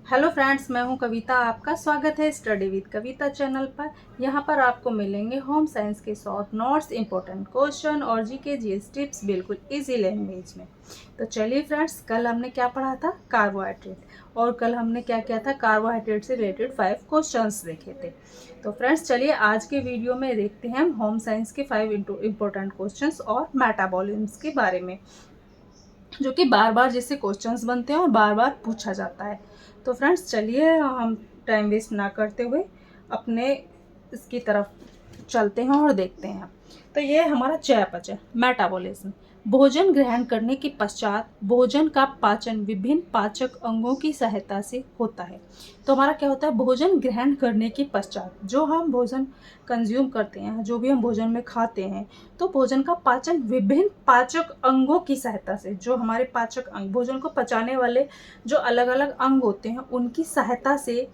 Hello friends, मैं हूं कविता। आपका स्वागत है स्टडी विद कविता चैनल पर। यहां पर आपको मिलेंगे होम साइंस के शॉर्ट नोट्स, इंपॉर्टेंट क्वेश्चन और जीके जीएस टिप्स बिल्कुल इजी लैंग्वेज में। तो चलिए फ्रेंड्स, कल हमने क्या पढ़ा था? कार्बोहाइड्रेट। और कल हमने क्या किया था? कार्बोहाइड्रेट से रिलेटेड 5 क्वेश्चंस देखे थे। तो फ्रेंड्स चलिए आज के वीडियो में देखते हैं हम होम साइंस के 5 इंपॉर्टेंट क्वेश्चंस और मेटाबॉलिज्म के बारे में, जो कि बार बार जैसे क्वेश्चंस बनते हैं और बार बार पूछा जाता है। तो फ्रेंड्स चलिए हम टाइम वेस्ट ना करते हुए अपने इसकी तरफ चलते हैं और देखते हैं। तो ये हमारा चयापचय, मेटाबॉलिज्म। भोजन ग्रहण करने के पश्चात भोजन का पाचन विभिन्न पाचक अंगों की सहायता से होता है। तो हमारा क्या होता है? भोजन ग्रहण करने के पश्चात जो हम भोजन कंज्यूम करते हैं, जो भी हम भोजन में खाते हैं, तो भोजन का पाचन विभिन्न पाचक अंगों की सहायता से, जो हमारे पाचक अंग, भोजन को पचाने वाले जो अलग अलग अंग होते हैं, उनकी सहायता से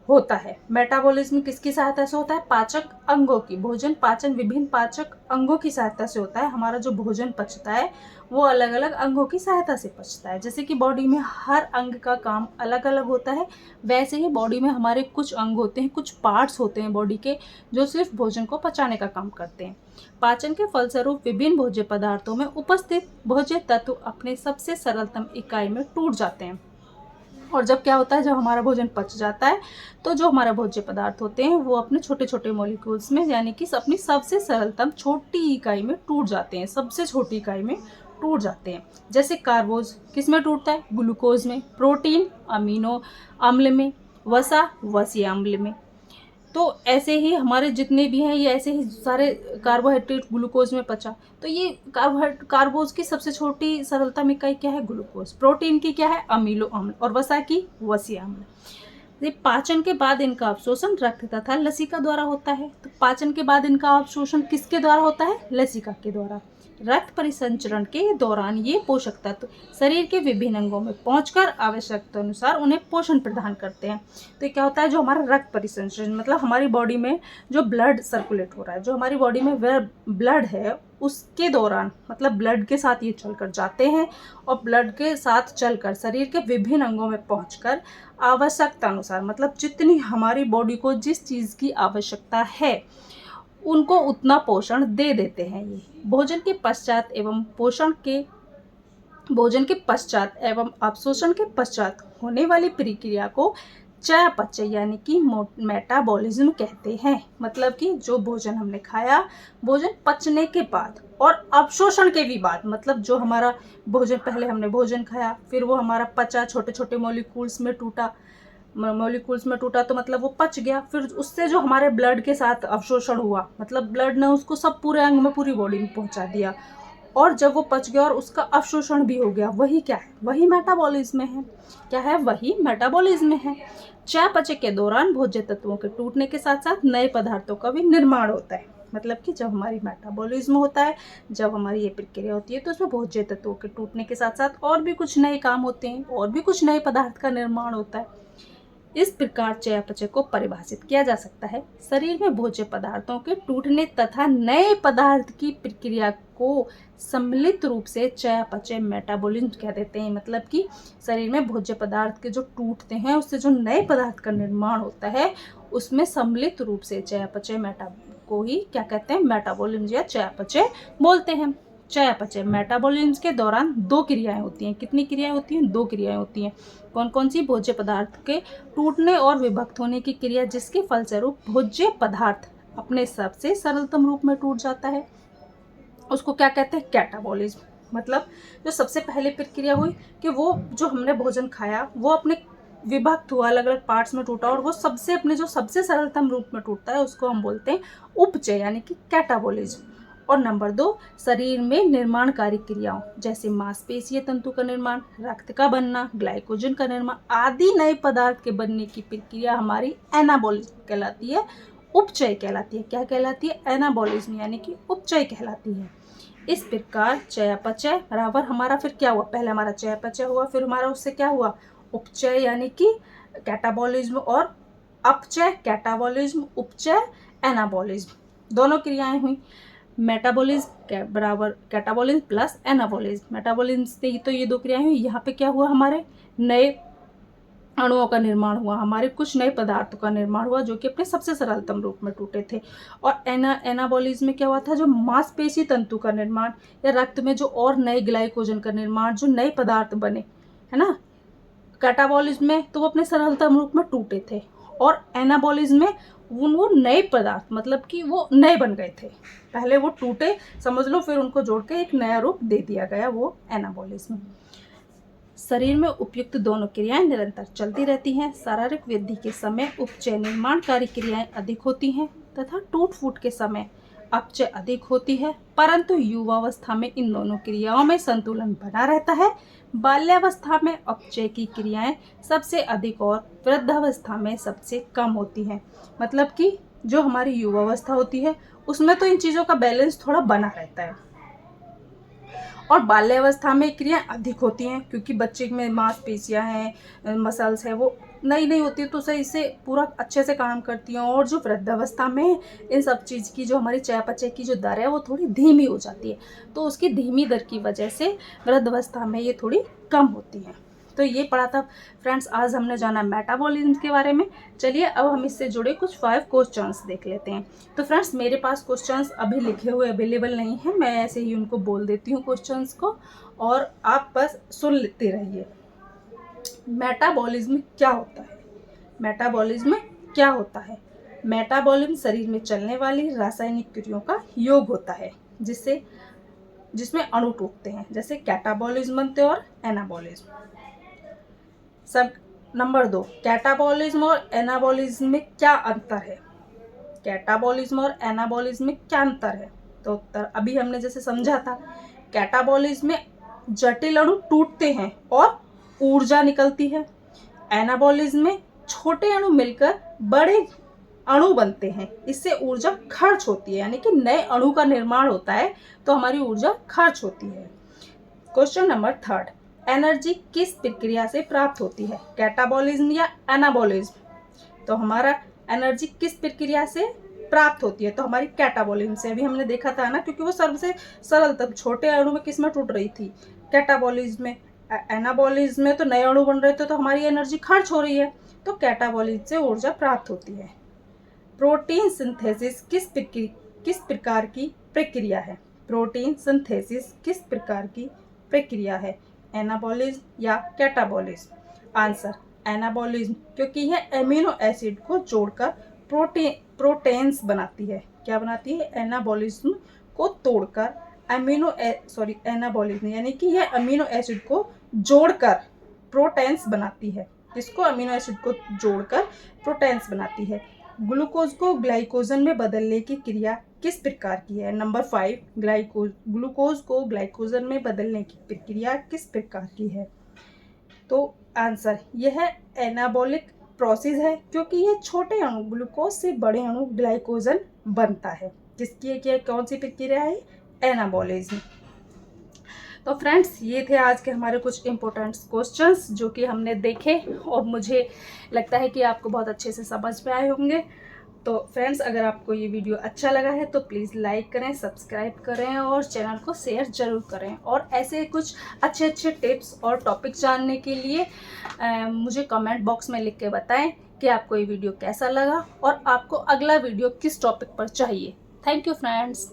होता है। मेटाबॉलिज्म किसकी सहायता से होता है? पाचक अंगों की। भोजन पाचन विभिन्न पाचक अंगों की सहायता से होता है। हमारा जो भोजन पचता है वो अलग अलग अंगों की सहायता से पचता है। जैसे कि बॉडी में हर अंग का काम अलग अलग होता है, वैसे ही बॉडी में हमारे कुछ अंग होते हैं, कुछ पार्ट्स होते हैं बॉडी के, जो सिर्फ भोजन को पचाने का काम करते हैं। पाचन के फलस्वरूप विभिन्न भोज्य पदार्थों में उपस्थित भोज्य तत्व अपने सबसे सरलतम इकाई में टूट जाते हैं। और जब क्या होता है, जब हमारा भोजन पच जाता है, तो जो हमारा भोज्य पदार्थ होते हैं वो अपने छोटे छोटे मॉलिक्यूल्स में, यानी कि अपनी सबसे सरलतम छोटी इकाई में टूट जाते हैं, सबसे छोटी इकाई में टूट जाते हैं। जैसे कार्बोज किस में टूटता है? ग्लूकोज में। प्रोटीन अमीनो अम्ल में। वसा वसीय अम्ल में। तो ऐसे ही हमारे जितने भी हैं, ये ऐसे ही सारे कार्बोहाइड्रेट ग्लूकोज में पचा। तो ये कार्बोज की सबसे छोटी सरलतम इकाई क्या है? ग्लूकोज। प्रोटीन की क्या है? अमीनो अम्ल। और वसा की वसीय अम्ल। ये पाचन के बाद इनका अवशोषण रक्त तथा लसिका द्वारा होता है। तो पाचन के बाद इनका अवशोषण किसके द्वारा होता है? लसिका के द्वारा। रक्त परिसंचरण के दौरान ये पोषक तत्व शरीर के विभिन्न अंगों में पहुंचकर आवश्यकता अनुसार उन्हें पोषण प्रदान करते हैं। तो क्या होता है? जो हमारा रक्त परिसंचरण, मतलब हमारी बॉडी में जो ब्लड सर्कुलेट हो रहा है, जो हमारी बॉडी में ब्लड है, उसके दौरान, मतलब ब्लड के साथ ये चलकर जाते हैं और ब्लड के साथ चलकर शरीर के विभिन्न अंगों में पहुंचकर आवश्यकता अनुसार, मतलब जितनी हमारी बॉडी को जिस चीज़ की आवश्यकता है उनको उतना पोषण दे देते हैं। ये भोजन के पश्चात एवं अवशोषण के पश्चात होने वाली प्रक्रिया को चयापचय यानी कि मेटाबॉलिज्म कहते हैं। मतलब कि जो भोजन हमने खाया, भोजन पचने के बाद और अवशोषण के भी बाद, मतलब जो हमारा भोजन, पहले हमने भोजन खाया, फिर वो हमारा पचा, छोटे छोटे मॉलिक्यूल्स में टूटा, तो मतलब वो पच गया। फिर उससे जो हमारे ब्लड के साथ अवशोषण हुआ, मतलब ब्लड ने उसको सब पूरे अंग में, पूरी बॉडी में पहुंचा दिया। और जब वो पच गया और उसका अवशोषण भी हो गया, वही क्या है? वही मेटाबॉलिज्म है। क्या है? वही मेटाबॉलिज्म है। चयापचय के दौरान भोज्य तत्वों के टूटने के साथ साथ नए पदार्थों का भी निर्माण होता है। मतलब कि जब हमारी मेटाबॉलिज्म होता है, जब हमारी ये प्रक्रिया होती है, तो उसमें भोज्य तत्वों के टूटने के साथ साथ और भी कुछ नए काम होते हैं, और भी कुछ नए पदार्थ का निर्माण होता है। इस प्रकार चयापचय को परिभाषित किया जा सकता है: शरीर में भोज्य पदार्थों के टूटने तथा नए पदार्थ की प्रक्रिया को सम्मिलित रूप से चयापचय मेटाबॉलिज्म कह देते हैं। मतलब कि शरीर में भोज्य पदार्थ के जो टूटते हैं, उससे जो नए पदार्थ का निर्माण होता है, उसमें सम्मिलित रूप से चयापचय को ही क्या कहते हैं? मेटाबॉलिज्म या चयापचय बोलते हैं। चयापचय मेटाबॉलिज्म के दौरान 2 क्रियाएं होती हैं। कितनी क्रियाएं होती हैं? 2 क्रियाएं होती हैं। कौन कौन सी? भोज्य पदार्थ के टूटने और विभक्त होने की क्रिया, जिसके फलस्वरूप भोज्य पदार्थ अपने सबसे सरलतम रूप में टूट जाता है, उसको क्या कहते हैं? कैटाबॉलिज्म। मतलब जो सबसे पहले प्रक्रिया हुई कि वो जो हमने भोजन खाया वो अपने विभक्त हुआ, अलग अलग पार्ट्स में टूटा, और वो अपने जो सबसे सरलतम रूप में टूटता है उसको हम बोलते हैं उपचय यानी कि कैटाबॉलिज्म। और नंबर 2, शरीर में निर्माणकारी क्रियाओं जैसे मांसपेशीय तंतु का निर्माण, रक्त का बनना, ग्लाइकोजन का निर्माण आदि नए पदार्थ के बनने की प्रक्रिया हमारी एनाबॉलिज्म कहलाती है, उपचय कहलाती है। क्या कहलाती है? एनाबॉलिज्म यानी कि उपचय कहलाती है। इस प्रकार चयापचय बराबर हमारा फिर क्या हुआ? पहले हमारा चयापचय हुआ, फिर हमारा उससे क्या हुआ? उपचय यानी कि कैटाबॉलिज्म, और अपचय कैटाबॉलिज्म, उपचय एनाबॉलिज्म। दोनों क्रियाएं हुई। मेटाबॉलिज्म बराबर कैटाबॉलिज्म प्लस एनाबॉलिज्म। मेटाबॉलिज्म से ही तो ये 2 क्रियाएं हुई। यहाँ पे क्या हुआ? हमारे नए अणुओं का निर्माण हुआ, हमारे कुछ नए पदार्थों का निर्माण हुआ जो कि अपने सबसे सरलतम रूप में टूटे थे। और एनाबॉलिज्म में क्या हुआ था, जो मांसपेशी तंतु का निर्माण या रक्त में जो और नए ग्लाइकोजन का निर्माण, जो नए पदार्थ बने, है ना। कैटाबॉलिज्म में तो वो अपने सरलतम रूप में टूटे थे, और एनाबॉलिज्म में वो नए पदार्थ, मतलब कि वो नए बन गए थे। पहले वो टूटे समझ लो, फिर उनको जोड़ के एक नया रूप दे दिया गया, वो एनाबॉलिज्म। शरीर में उपयुक्त दोनों क्रियाएं निरंतर चलती रहती हैं। शारीरिक वृद्धि के समय उपचय निर्माणकारी क्रियाएं अधिक होती हैं तथा टूट फूट के समय अपचय अधिक होती है, परंतु युवावस्था में इन दोनों क्रियाओं में संतुलन बना रहता है। बाल्यावस्था में अपचय की क्रियाएं सबसे अधिक और वृद्धावस्था में सबसे कम होती हैं। मतलब कि जो हमारी युवावस्था होती है उसमें तो इन चीज़ों का बैलेंस थोड़ा बना रहता है, और बाल्यावस्था में क्रियाएं अधिक होती हैं क्योंकि बच्चे में मांसपेशियां हैं, मसल्स है, वो नई नई होती है तो सही से पूरा अच्छे से काम करती हैं। और जो वृद्धावस्था में इन सब चीज़ की जो हमारी चयापचय की जो दर है वो थोड़ी धीमी हो जाती है, तो उसकी धीमी दर की वजह से वृद्धावस्था में ये थोड़ी कम होती है। तो ये पढ़ा था फ्रेंड्स, आज हमने जाना मेटाबॉलिज्म के बारे में। चलिए अब हम इससे जुड़े कुछ 5 क्वेश्चंस देख लेते हैं। तो फ्रेंड्स मेरे पास क्वेश्चंस अभी लिखे हुए अवेलेबल नहीं हैं, मैं ऐसे ही उनको बोल देती हूँ क्वेश्चंस को, और आप बस सुन लेते रहिए। मेटाबॉलिज्म क्या होता है? मेटाबॉलिज्म क्या होता है? मेटाबॉलिज्म शरीर में चलने वाली रासायनिक क्रियाओं का योग होता है जिसमें अणु टूटते हैं, जैसे कैटाबॉलिज्म बनते हैं और एनाबॉलिज्म। सब नंबर 2, कैटाबॉलिज्म और एनाबॉलिज्म में क्या अंतर है? कैटाबॉलिज्म और एनाबॉलिज्म में क्या अंतर है? तो उत्तर अभी हमने जैसे समझा था, कैटाबॉलिज्म में जटिल अणु टूटते हैं और ऊर्जा निकलती है। एनाबॉलिज्म में छोटे अणु मिलकर बड़े अणु बनते हैं, इससे ऊर्जा खर्च होती है, यानी कि नए अणु का निर्माण होता है तो हमारी ऊर्जा खर्च होती है। क्वेश्चन नंबर 3, एनर्जी किस प्रक्रिया से प्राप्त होती है? कैटाबॉलिज्म या एनाबॉलिज्म? तो हमारा एनर्जी किस प्रक्रिया से प्राप्त होती है? तो हमारी कैटाबॉलिज्म से। अभी हमने देखा था ना, क्योंकि वो सबसे सरल तब छोटे अणु में किस में टूट रही थी? कैटाबॉलिज्म में। एनाबॉलिज्म में तो नए अणु बन रहे थे तो हमारी एनर्जी खर्च हो रही है, तो कैटाबॉलिज्म से ऊर्जा प्राप्त होती है। प्रोटीन सिंथेसिस किस प्रकार की प्रक्रिया है? प्रोटीन सिंथेसिस किस प्रकार की प्रक्रिया है? एनाबॉलिज्म या कैटाबॉलिज्म? आंसर एनाबॉलिज्म, क्योंकि यह एमिनो एसिड को जोड़कर प्रोटीन्स बनाती है। क्या बनाती है? एनाबॉलिज्म को तोड़कर एनाबॉलिज्म यानी कि यह अमीनो एसिड को जोड़कर प्रोटीन्स बनाती है। इसको अमीनो एसिड को जोड़कर प्रोटीन्स बनाती है। ग्लूकोज को ग्लाइकोजन में बदलने की क्रिया किस प्रकार की है? नंबर 5, ग्लूकोज को ग्लाइकोजन में बदलने की प्रक्रिया किस प्रकार की है? तो आंसर यह एनाबॉलिक प्रोसेस है, क्योंकि यह छोटे अणु ग्लूकोज से बड़े अणु ग्लाइकोजन बनता है, जिसकी क्या कौन सी प्रक्रिया है? एनाबॉलिज्म। तो फ्रेंड्स ये थे आज के हमारे कुछ इम्पोर्टेंट क्वेश्चंस जो कि हमने देखे, और मुझे लगता है कि आपको बहुत अच्छे से समझ में आए होंगे। तो फ्रेंड्स अगर आपको ये वीडियो अच्छा लगा है तो प्लीज़ लाइक करें, सब्सक्राइब करें और चैनल को शेयर ज़रूर करें। और ऐसे कुछ अच्छे अच्छे टिप्स और टॉपिक जानने के लिए मुझे कमेंट बॉक्स में लिख के बताएं कि आपको ये वीडियो कैसा लगा और आपको अगला वीडियो किस टॉपिक पर चाहिए। Thank you friends.